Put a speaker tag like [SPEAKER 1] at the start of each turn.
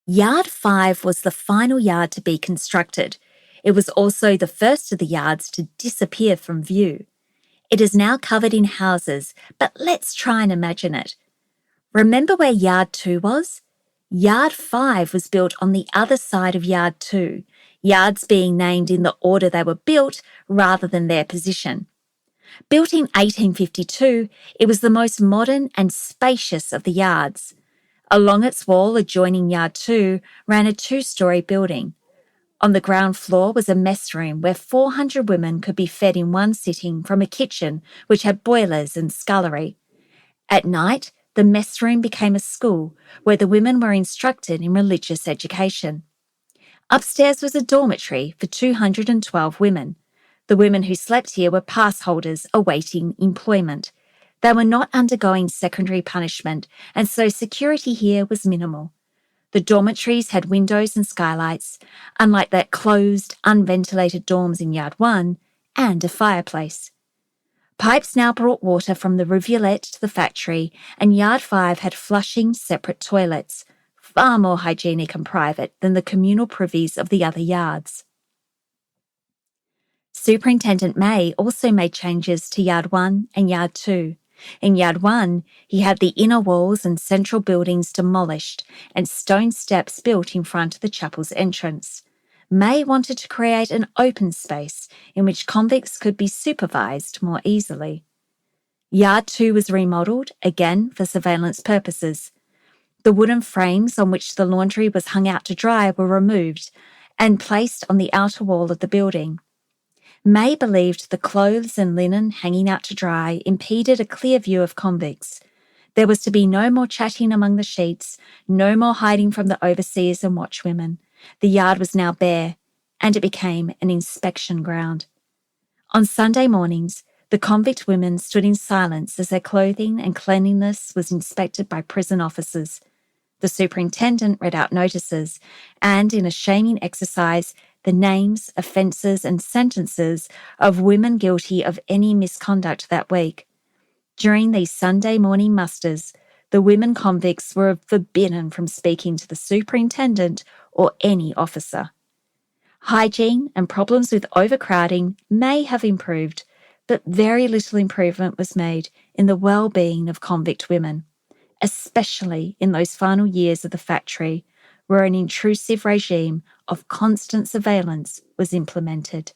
[SPEAKER 1] Yard 5 was the final yard to be constructed. It was also the first of the yards to disappear from view. It is now covered in houses, but let's try and imagine it. Remember where Yard 2 was? Yard 5 was built on the other side of Yard 2, yards being named in the order they were built rather than their position. Built in 1852, it was the most modern and spacious of the yards. Along its wall adjoining Yard 2 ran a two-storey building. On the ground floor was a mess room where 400 women could be fed in one sitting from a kitchen which had boilers and scullery. At night, the mess room became a school where the women were instructed in religious education. Upstairs was a dormitory for 212 women. The women who slept here were pass holders awaiting employment. They were not undergoing secondary punishment, and so security here was minimal. The dormitories had windows and skylights, unlike that closed, unventilated dorms in Yard 1, and a fireplace. Pipes now brought water from the rivulet to the factory, and Yard 5 had flushing separate toilets, far more hygienic and private than the communal privies of the other yards. Superintendent May also made changes to Yard 1 and Yard 2. In Yard 1, he had the inner walls and central buildings demolished and stone steps built in front of the chapel's entrance. May wanted to create an open space in which convicts could be supervised more easily. Yard 2 was remodelled, again for surveillance purposes. The wooden frames on which the laundry was hung out to dry were removed and placed on the outer wall of the building. May believed the clothes and linen hanging out to dry impeded a clear view of convicts. There was to be no more chatting among the sheets, no more hiding from the overseers and watchwomen. The yard was now bare, and it became an inspection ground. On Sunday mornings, the convict women stood in silence as their clothing and cleanliness was inspected by prison officers. The superintendent read out notices, and in a shaming exercise, the names, offences and sentences of women guilty of any misconduct that week. During these Sunday morning musters, the women convicts were forbidden from speaking to the superintendent or any officer. Hygiene and problems with overcrowding may have improved, but very little improvement was made in the well-being of convict women, especially in those final years of the factory where an intrusive regime of constant surveillance was implemented.